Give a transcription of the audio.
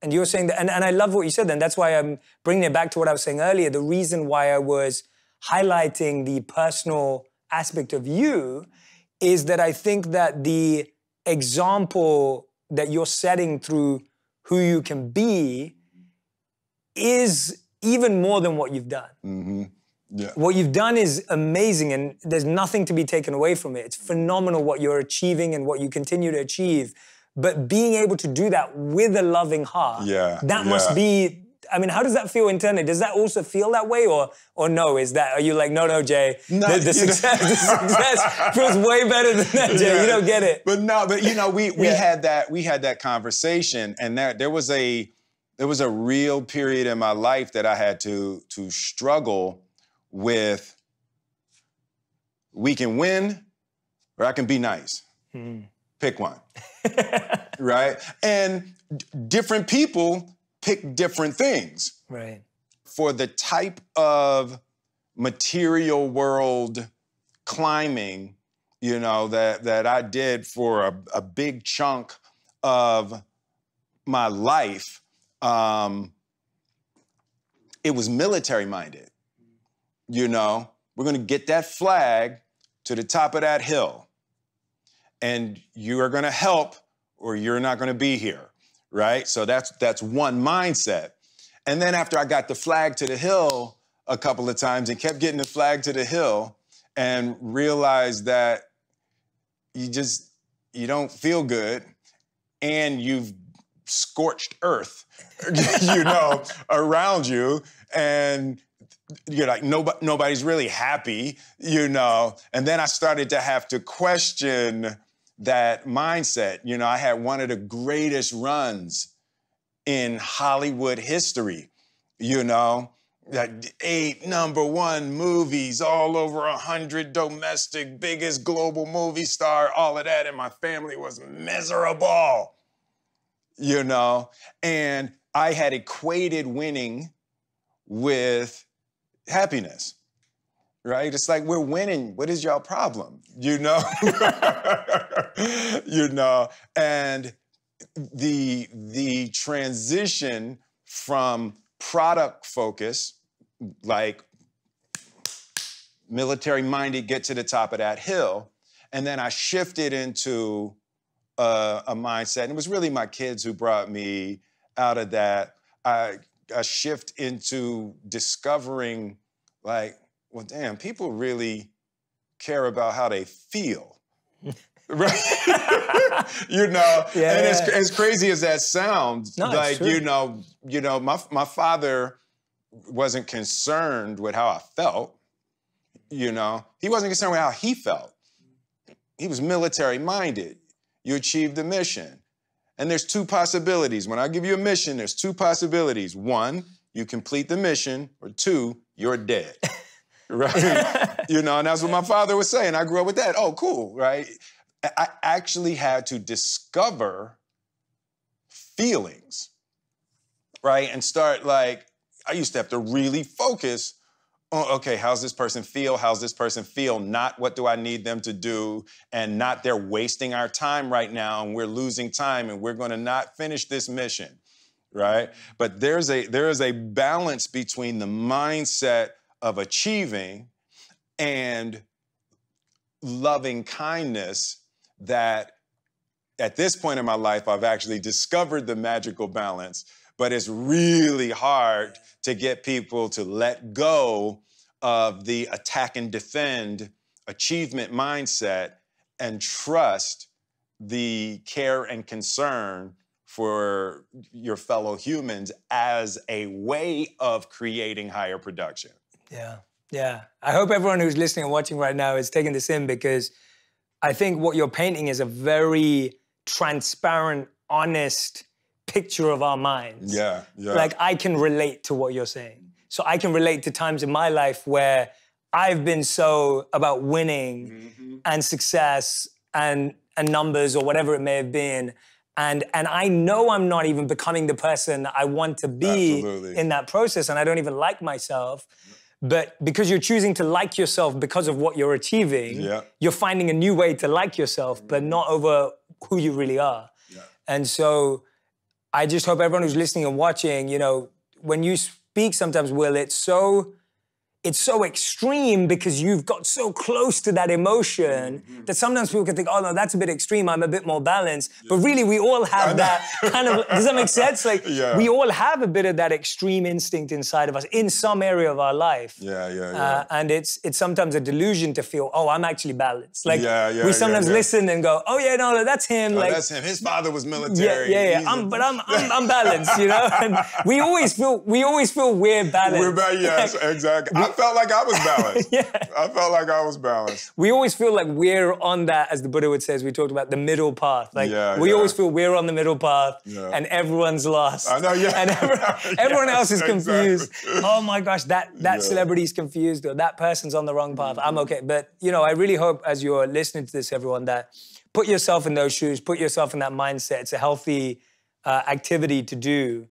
And you're saying that, and I love what you said, and that's why I'm bringing it back to what I was saying earlier. The reason why I was highlighting the personal aspect of you is that I think that the example that you're setting through who you can be is even more than what you've done. Mm-hmm. Yeah. What you've done is amazing, and there's nothing to be taken away from it. It's phenomenal what you're achieving and what you continue to achieve. But being able to do that with a loving heart, that must be, I mean, how does that feel internally? Does that also feel that way, or no? Are you like, no, Jay, the success feels way better than that, Jay. You don't get it. But you know, we had that conversation, and there was a real period in my life that I had to struggle with. We can win, or I can be nice. Pick one. Right? And different people pick different things. Right. For the type of material world climbing, you know, that I did for a big chunk of my life, it was military minded. You know, we're gonna get that flag to the top of that hill, and you are gonna help or you're not gonna be here, right? So that's one mindset. And then after I got the flag to the hill a couple of times and kept getting the flag to the hill and realized that you don't feel good and you've scorched earth, you know, around you, and you're like, nobody's really happy, you know. And then I started to have to question that mindset. You know, I had one of the greatest runs in Hollywood history, you know, like 8 #1 movies, all over 100 domestic, biggest global movie star, all of that, and my family was miserable, you know. And I had equated winning with happiness. Right? It's like, we're winning. What is y'all problem? You know? You know? And the transition from product focus, like military-minded, get to the top of that hill, and then I shifted into a mindset, and it was really my kids who brought me out of that. I shift into discovering, like, well, damn, people really care about how they feel, right? You know, as crazy as that sounds, like, you know, my father wasn't concerned with how I felt, you know. He wasn't concerned with how he felt. He was military-minded. You achieved the mission. And there's 2 possibilities. When I give you a mission, there's 2 possibilities. 1, you complete the mission, or 2, you're dead. Right? You know, and that's what my father was saying. I grew up with that. Oh, cool, right? I actually had to discover feelings, right? And start, like, I used to have to really focus on, okay, how's this person feel? How's this person feel? Not what do I need them to do, and not they're wasting our time right now and we're losing time and we're gonna not finish this mission, right? But there is a balance between the mindset of achieving and loving kindness that at this point in my life, I've actually discovered the magical balance, but it's really hard to get people to let go of the attack and defend achievement mindset and trust the care and concern for your fellow humans as a way of creating higher production. Yeah. I hope everyone who's listening and watching right now is taking this in, because I think what you're painting is a very transparent, honest picture of our minds. Yeah. Like, I can relate to what you're saying. So I can relate to times in my life where I've been so about winning and success and numbers or whatever it may have been. And I know I'm not even becoming the person I want to be in that process, and I don't even like myself. But because you're choosing to like yourself because of what you're achieving, you're finding a new way to like yourself, but not over who you really are. And so I just hope everyone who's listening and watching, you know, when you speak sometimes, Will, it's so extreme because you've got so close to that emotion that sometimes people can think, oh no, that's a bit extreme, I'm a bit more balanced. Yeah. But really we all have that kind of, does that make sense? Like we all have a bit of that extreme instinct inside of us in some area of our life. And it's sometimes a delusion to feel, oh, I'm actually balanced. Like we sometimes listen and go, oh yeah, no, that's him. Oh, like that's him, his father was military. I'm balanced, you know? And we always feel we're balanced. We're balanced, yes, exactly. I felt like I was balanced. I felt like I was balanced. We always feel like we're on that, as the Buddha would say, as we talked about, the middle path. Like we always feel we're on the middle path and everyone's lost. I know, And everyone else is confused. Exactly. Oh my gosh, that celebrity's confused, or that person's on the wrong path. I'm okay. But, you know, I really hope as you're listening to this, everyone, that put yourself in those shoes, put yourself in that mindset. It's a healthy activity to do.